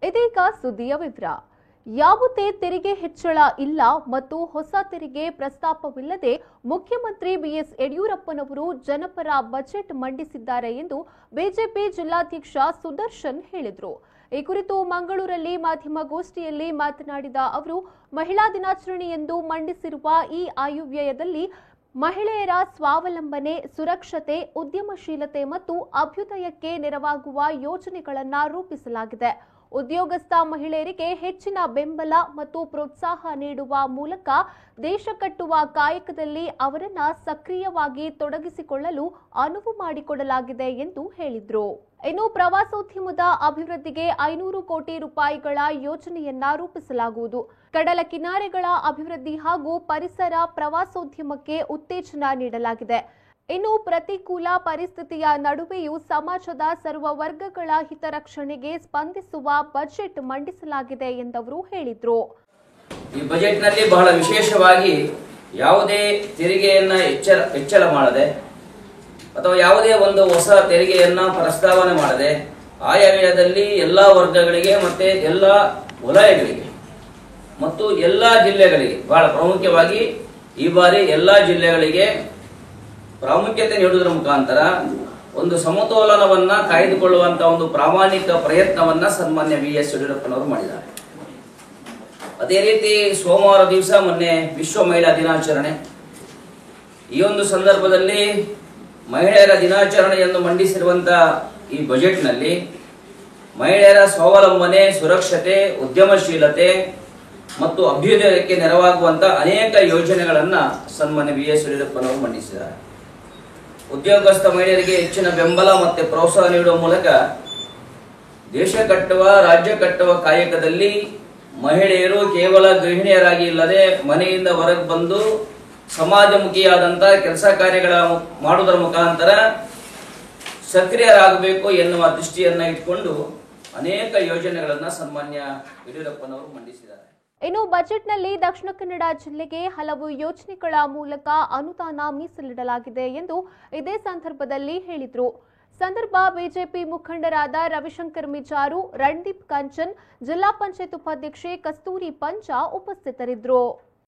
ಇದೀಗ ಸುದ್ದಿಯ ವಿವರ. ಯಾವುದೇ ತೆರಿಗೆ ಹೆಚ್ಚಳ ಇಲ್ಲ ಮತ್ತು ಹೊಸ ತೆರಿಗೆ ಪ್ರಸ್ತಾಪವಿಲ್ಲದೆ ಮುಖ್ಯಮಂತ್ರಿ ಬಿಎಸ್ ಯಡಿಯೂರಪ್ಪನವರು ಜನಪರ ಬಜೆಟ್ ಮಂಡಿಸಿದ್ದಾರೆ ಎಂದು ಬಿಜೆಪಿ ಜಿಲ್ಲಾಧ್ಯಕ್ಷ ಸುದರ್ಶನ್ ಹೇಳಿದರು. ಈ ಕುರಿತು ಮಂಗಳೂರಲ್ಲಿ ಮಾಧ್ಯಮಗೋಷ್ಠಿಯಲ್ಲಿ ಮಾತನಾಡಿದ ಅವರು, ಮಹಿಳಾ ದಿನಾಚರಣೆಯಂದು ಮಂಡಿಸಿರುವ ಈ ಆಯವ್ಯಯದಲ್ಲಿ ಮಹಿಳೆಯರ ಸ್ವಾವಲಂಬನೆ, ಸುರಕ್ಷತೆ, ಉದ್ಯಮಶೀಲತೆ ಮತ್ತು ಅಭ್ಯುದಯಕ್ಕೆ ನೆರವಾಗುವ ಯೋಜನೆಗಳನ್ನು ರೂಪಿಸಲಾಗಿದೆ. ಉದ್ಯೋಗಸ್ಥ ಮಹಿಳೆಯರಿಗೆ ಹೆಚ್ಚಿನ ಬೆಂಬಲ ಮತ್ತು ಪ್ರೋತ್ಸಾಹ ನೀಡುವ ಮೂಲಕ ದೇಶ ಕಟ್ಟುವ ಕಾಯಕದಲ್ಲಿ ಅವರನ್ನು ಸಕ್ರಿಯವಾಗಿ ತೊಡಗಿಸಿಕೊಳ್ಳಲು ಅನುವು ಮಾಡಿಕೊಡಲಾಗಿದೆ ಎಂದು ಹೇಳಿದರು. ಇನ್ನು ಪ್ರವಾಸೋದ್ಯಮದ ಅಭಿವೃದ್ಧಿಗೆ 500 ಕೋಟಿ ರೂಪಾಯಿಗಳ ಯೋಜನೆಯನ್ನ ರೂಪಿಸಲಾಗುವುದು. ಕಡಲ ಕಿನಾರೆಗಳ ಅಭಿವೃದ್ಧಿ ಹಾಗೂ ಪರಿಸರ ಪ್ರವಾಸೋದ್ಯಮಕ್ಕೆ ಉತ್ತೇಜನ ನೀಡಲಾಗಿದೆ. ಇನ್ನು ಪ್ರತಿಕೂಲ ಪರಿಸ್ಥಿತಿಯ ನಡುವೆಯೂ ಸಮಾಜದ ಸರ್ವ ವರ್ಗಗಳ ಹಿತರಕ್ಷಣೆಗೆ ಸ್ಪಂದಿಸುವ ಬಜೆಟ್ ಮಂಡಿಸಲಾಗಿದೆ ಎಂದವರು ಹೇಳಿದರು. ಈ ಬಜೆಟ್ನಲ್ಲಿ ಬಹಳ ವಿಶೇಷವಾಗಿ ಯಾವುದೇ ತೆರಿಗೆಯನ್ನ ಹೆಚ್ಚಳ ಮಾಡದೆ ಅಥವಾ ಯಾವುದೇ ಒಂದು ಹೊಸ ತೆರಿಗೆಯನ್ನ ಪ್ರಸ್ತಾವನೆ ಮಾಡದೆ ಆಯವ್ಯಯದಲ್ಲಿ ಎಲ್ಲಾ ವರ್ಗಗಳಿಗೆ ಮತ್ತೆ ಎಲ್ಲಾ ವಲಯಗಳಿಗೆ ಮತ್ತು ಎಲ್ಲಾ ಜಿಲ್ಲೆಗಳಿಗೆ ಬಹಳ ಪ್ರಾಮುಖ್ಯವಾಗಿ ಈ ಬಾರಿ ಎಲ್ಲಾ ಜಿಲ್ಲೆಗಳಿಗೆ ಪ್ರಾಮುಖ್ಯತೆ ನೀಡುವುದರ ಮುಖಾಂತರ ಒಂದು ಸಮತೋಲನವನ್ನ ಕಾಯ್ದುಕೊಳ್ಳುವಂತಹ ಒಂದು ಪ್ರಾಮಾಣಿಕ ಪ್ರಯತ್ನವನ್ನ ಸನ್ಮಾನ್ಯ ಬಿಎಸ್ ಯಡಿಯೂರಪ್ಪನವರು ಮಾಡಿದ್ದಾರೆ. ಅದೇ ರೀತಿ ಸೋಮವಾರ ದಿವಸ ಮೊನ್ನೆ ವಿಶ್ವ ಮಹಿಳಾ ದಿನಾಚರಣೆ. ಈ ಒಂದು ಸಂದರ್ಭದಲ್ಲಿ ಮಹಿಳೆಯರ ದಿನಾಚರಣೆಯನ್ನು ಮಂಡಿಸಿರುವಂತಹ ಈ ಬಜೆಟ್ನಲ್ಲಿ ಮಹಿಳೆಯರ ಸ್ವಾವಲಂಬನೆ, ಸುರಕ್ಷತೆ, ಉದ್ಯಮಶೀಲತೆ ಮತ್ತು ಅಭ್ಯುದಯಕ್ಕೆ ನೆರವಾಗುವಂತಹ ಅನೇಕ ಯೋಜನೆಗಳನ್ನ ಸನ್ಮಾನ್ಯ ಬಿಎಸ್ ಯಡಿಯೂರಪ್ಪನವರು ಮಂಡಿಸಿದ್ದಾರೆ. ಉದ್ಯೋಗಸ್ಥ ಮಹಿಳೆಯರಿಗೆ ಹೆಚ್ಚಿನ ಬೆಂಬಲ ಮತ್ತು ಪ್ರೋತ್ಸಾಹ ನೀಡುವ ಮೂಲಕ ದೇಶ ಕಟ್ಟುವ, ರಾಜ್ಯ ಕಟ್ಟುವ ಕಾಯಕದಲ್ಲಿ ಮಹಿಳೆಯರು ಕೇವಲ ಗೃಹಿಣಿಯರಾಗಿ ಇಲ್ಲದೆ ಮನೆಯಿಂದ ಹೊರಗೆ ಬಂದು ಸಮಾಜಮುಖಿಯಾದಂತಹ ಕೆಲಸ ಕಾರ್ಯಗಳ ಮಾಡುವುದರ ಮುಖಾಂತರ ಸಕ್ರಿಯರಾಗಬೇಕು ಎನ್ನುವ ದೃಷ್ಟಿಯನ್ನ ಇಟ್ಕೊಂಡು ಅನೇಕ ಯೋಜನೆಗಳನ್ನ ಸನ್ಮಾನ್ಯ ಯಡಿಯೂರಪ್ಪನವರು ಮಂಡಿಸಿದ್ದಾರೆ. ಇನ್ನು ಬಜೆಟ್ನಲ್ಲಿ ದಕ್ಷಿಣ ಕನ್ನಡ ಜಿಲ್ಲೆಗೆ ಹಲವು ಯೋಜನೆಗಳ ಮೂಲಕ ಅನುದಾನ ಮೀಸಲಿಡಲಾಗಿದೆ ಎಂದು ಇದೇ ಸಂದರ್ಭದಲ್ಲಿ ಹೇಳಿದರು. ಬಿಜೆಪಿ ಮುಖಂಡರಾದ ರವಿಶಂಕರ್ ಮಿಜಾರು, ರಣದೀಪ್ ಕಂಚನ್, ಜಿಲ್ಲಾ ಪಂಚಾಯತ್ ಉಪಾಧ್ಯಕ್ಷೆ ಕಸ್ತೂರಿ ಪಂಚ ಉಪಸ್ಥಿತರಿದ್ದರು.